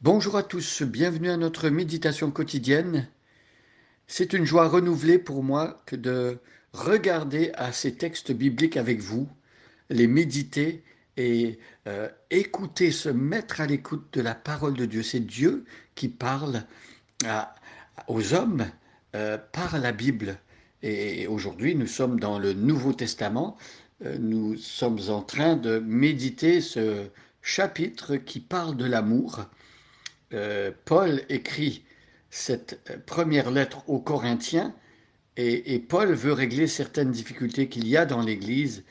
Bonjour à tous, bienvenue à notre méditation quotidienne. C'est une joie renouvelée pour moi que de regarder à ces textes bibliques avec vous, les méditer et écouter, se mettre à l'écoute de la parole de Dieu. C'est Dieu qui parle à- aux hommes par la Bible. Et aujourd'hui, nous sommes dans le Nouveau Testament. Nous sommes en train de méditer ce chapitre qui parle de l'amour. Paul écrit cette première lettre aux Corinthiens et Paul veut régler certaines difficultés qu'il y a dans l'Église.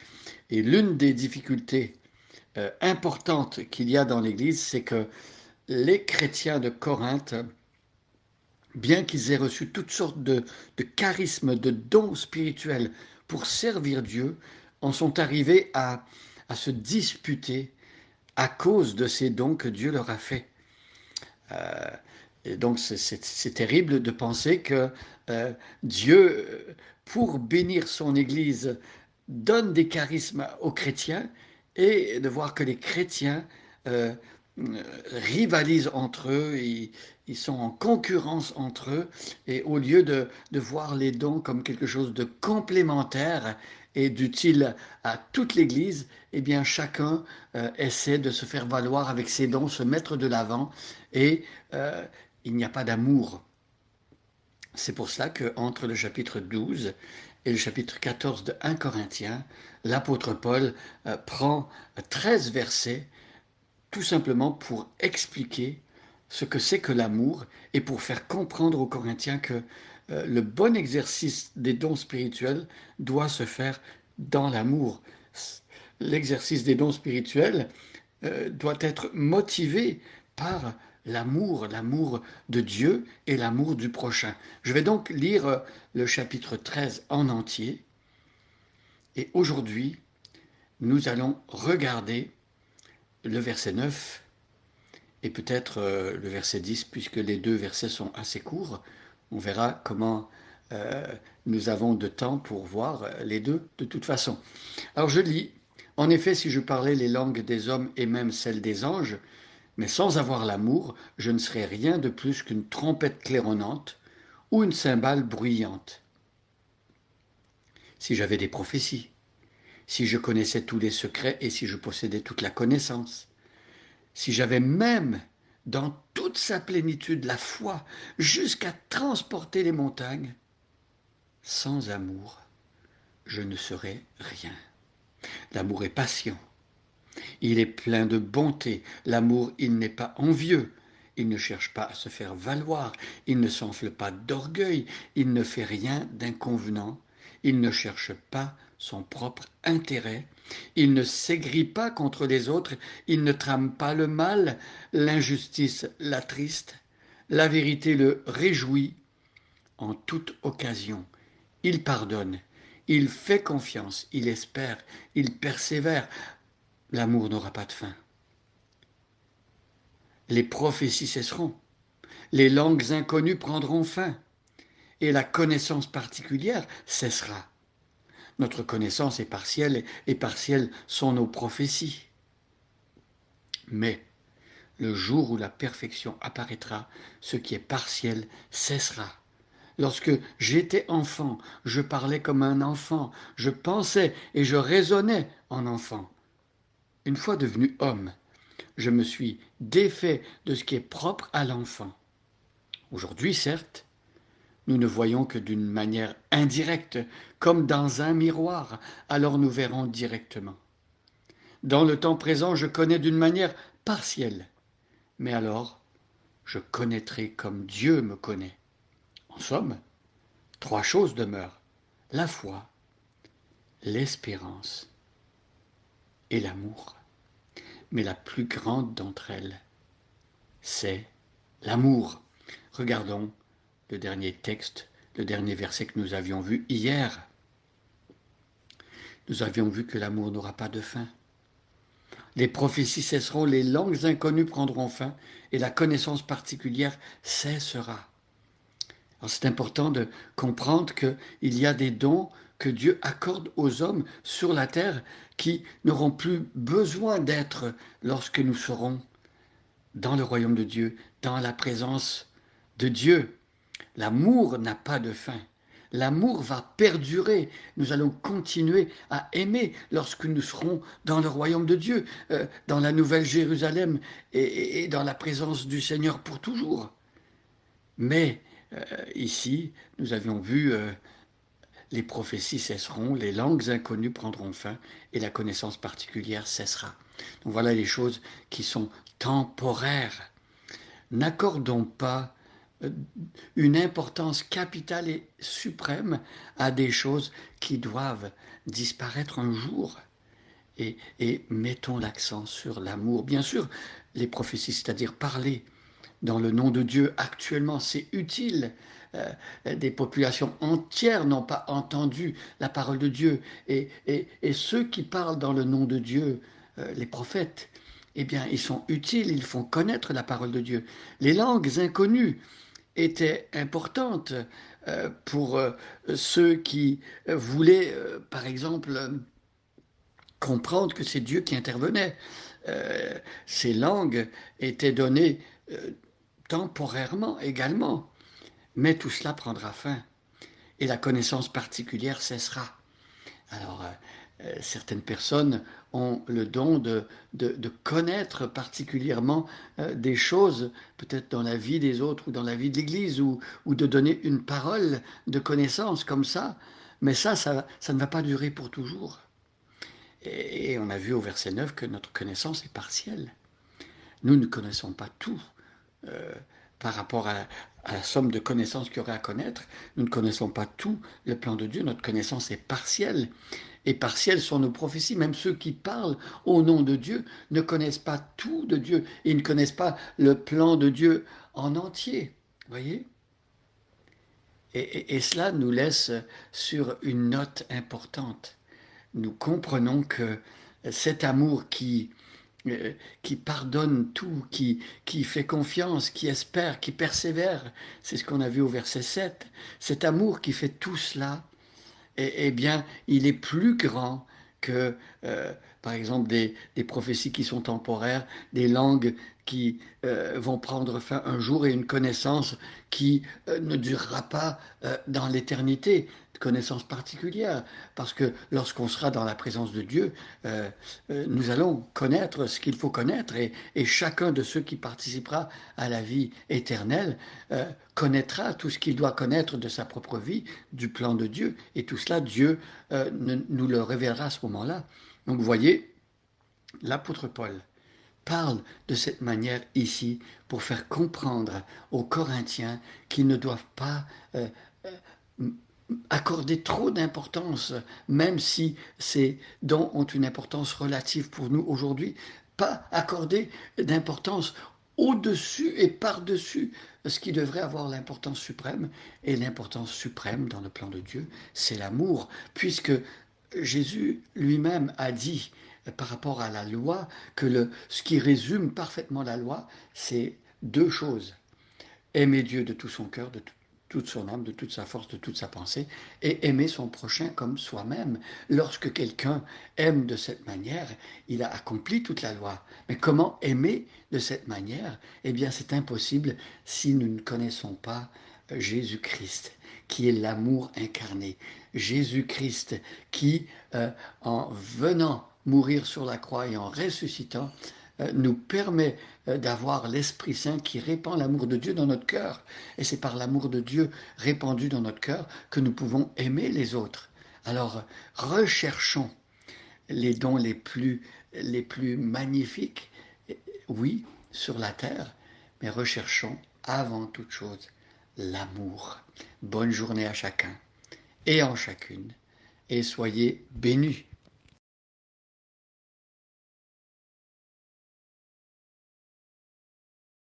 Et l'une des difficultés importantes qu'il y a dans l'Église, c'est que les chrétiens de Corinthe, bien qu'ils aient reçu toutes sortes de charismes, de dons spirituels pour servir Dieu, en sont arrivés à se disputer à cause de ces dons que Dieu leur a faits. Euh, et donc c'est terrible de penser que Dieu, pour bénir son Église, donne des charismes aux chrétiens et de voir que les chrétiens euh, rivalisent entre eux, ils sont en concurrence entre eux, et au lieu de voir les dons comme quelque chose de complémentaire et d'utile à toute l'Église, eh bien chacun essaie de se faire valoir avec ses dons, se mettre de l'avant, et euh, il n'y a pas d'amour. C'est pour cela qu'entre le chapitre 12 et le chapitre 14 de 1 Corinthiens, l'apôtre Paul prend 13 versets tout simplement pour expliquer ce que c'est que l'amour et pour faire comprendre aux Corinthiens que le bon exercice des dons spirituels doit se faire dans l'amour. L'exercice des dons spirituels doit être motivé par l'amour, l'amour de Dieu et l'amour du prochain. Je vais donc lire le chapitre 13 en entier et aujourd'hui, nous allons regarder le verset 9 et peut-être le verset 10, puisque les deux versets sont assez courts. On verra comment euh, nous avons de temps pour voir les deux de toute façon. Alors je lis, en effet, si je parlais les langues des hommes et même celles des anges, mais sans avoir l'amour, je ne serais rien de plus qu'une trompette claironnante ou une cymbale bruyante. Si j'avais des prophéties, si je connaissais tous les secrets et si je possédais toute la connaissance, si j'avais même dans toute sa plénitude la foi jusqu'à transporter les montagnes, sans amour, je ne serais rien. L'amour est patient, il est plein de bonté. L'amour, il n'est pas envieux. Il ne cherche pas à se faire valoir. Il ne s'enfle pas d'orgueil. Il ne fait rien d'inconvenant. Il ne cherche pas son propre intérêt. Il ne s'aigrit pas contre les autres. Il ne trame pas le mal. L'injustice l'attriste. La vérité le réjouit en toute occasion. Il pardonne. Il fait confiance. Il espère. Il persévère. L'amour n'aura pas de fin. Les prophéties cesseront, les langues inconnues prendront fin, et la connaissance particulière cessera. Notre connaissance est partielle, et partielles sont nos prophéties. Mais le jour où la perfection apparaîtra, ce qui est partiel cessera. Lorsque j'étais enfant, je parlais comme un enfant, je pensais et je raisonnais en enfant. Une fois devenu homme, je me suis défait de ce qui est propre à l'enfant. Aujourd'hui, certes, nous ne voyons que d'une manière indirecte, comme dans un miroir, alors nous verrons directement. Dans le temps présent, je connais d'une manière partielle, mais alors je connaîtrai comme Dieu me connaît. En somme, trois choses demeurent, la foi, l'espérance et l'amour. Mais la plus grande d'entre elles, c'est l'amour. Regardons le dernier texte, le dernier verset que nous avions vu hier. Nous avions vu que l'amour n'aura pas de fin. Les prophéties cesseront, les langues inconnues prendront fin, et la connaissance particulière cessera. Alors c'est important de comprendre qu'il y a des dons que Dieu accorde aux hommes sur la terre qui n'auront plus besoin d'être lorsque nous serons dans le royaume de Dieu, dans la présence de Dieu. L'amour n'a pas de fin. L'amour va perdurer. Nous allons continuer à aimer lorsque nous serons dans le royaume de Dieu, dans la nouvelle Jérusalem et dans la présence du Seigneur pour toujours. Mais ici, nous avions vu, les prophéties cesseront, les langues inconnues prendront fin et la connaissance particulière cessera. Donc voilà les choses qui sont temporaires. N'accordons pas une importance capitale et suprême à des choses qui doivent disparaître un jour. Et mettons l'accent sur l'amour. Bien sûr, les prophéties, c'est-à-dire parler dans le nom de Dieu actuellement, c'est utile. Des populations entières n'ont pas entendu la parole de Dieu. Et ceux qui parlent dans le nom de Dieu, les prophètes, eh bien, ils sont utiles, ils font connaître la parole de Dieu. Les langues inconnues étaient importantes pour ceux qui voulaient, par exemple, comprendre que c'est Dieu qui intervenait. Ces langues étaient données temporairement également, mais tout cela prendra fin et la connaissance particulière cessera. Alors, certaines personnes ont le don de connaître particulièrement des choses, peut-être dans la vie des autres ou dans la vie de l'Église, ou de donner une parole de connaissance comme ça, mais ça ne va pas durer pour toujours. Et on a vu au verset 9 que notre connaissance est partielle. Nous ne connaissons pas tout. Euh, Par rapport à la somme de connaissances qu'il y aurait à connaître, nous ne connaissons pas tout le plan de Dieu, notre connaissance est partielle. Et partielles sont nos prophéties, même ceux qui parlent au nom de Dieu ne connaissent pas tout de Dieu, ils ne connaissent pas le plan de Dieu en entier. Voyez? Et cela nous laisse sur une note importante. Nous comprenons que cet amour qui pardonne tout, qui fait confiance, qui espère, qui persévère. C'est ce qu'on a vu au verset 7. Cet amour qui fait tout cela, eh bien, il est plus grand que, par exemple, des prophéties qui sont temporaires, des langues qui vont prendre fin un jour et une connaissance qui ne durera pas dans l'éternité, connaissance particulière, parce que lorsqu'on sera dans la présence de Dieu, nous allons connaître ce qu'il faut connaître, et chacun de ceux qui participera à la vie éternelle connaîtra tout ce qu'il doit connaître de sa propre vie, du plan de Dieu, et tout cela, Dieu nous le révélera à ce moment-là. Donc vous voyez, l'apôtre Paul parle de cette manière ici pour faire comprendre aux Corinthiens qu'ils ne doivent pas accorder trop d'importance, même si ces dons ont une importance relative pour nous aujourd'hui, pas accorder d'importance au-dessus et par-dessus ce qui devrait avoir l'importance suprême. Et l'importance suprême dans le plan de Dieu, c'est l'amour, puisque Jésus lui-même a dit par rapport à la loi que ce qui résume parfaitement la loi, c'est deux choses. Aimer Dieu de tout son cœur, de toute son âme, de toute sa force, de toute sa pensée, et aimer son prochain comme soi-même. Lorsque quelqu'un aime de cette manière, il a accompli toute la loi. Mais comment aimer de cette manière? Eh bien, c'est impossible si nous ne connaissons pas Jésus-Christ, qui est l'amour incarné. Jésus-Christ qui, en venant mourir sur la croix et en ressuscitant, nous permet d'avoir l'Esprit Saint qui répand l'amour de Dieu dans notre cœur. Et c'est par l'amour de Dieu répandu dans notre cœur que nous pouvons aimer les autres. Alors, recherchons les dons les plus magnifiques, oui, sur la terre, mais recherchons avant toute chose l'amour. Bonne journée à chacun et en chacune, et soyez bénis.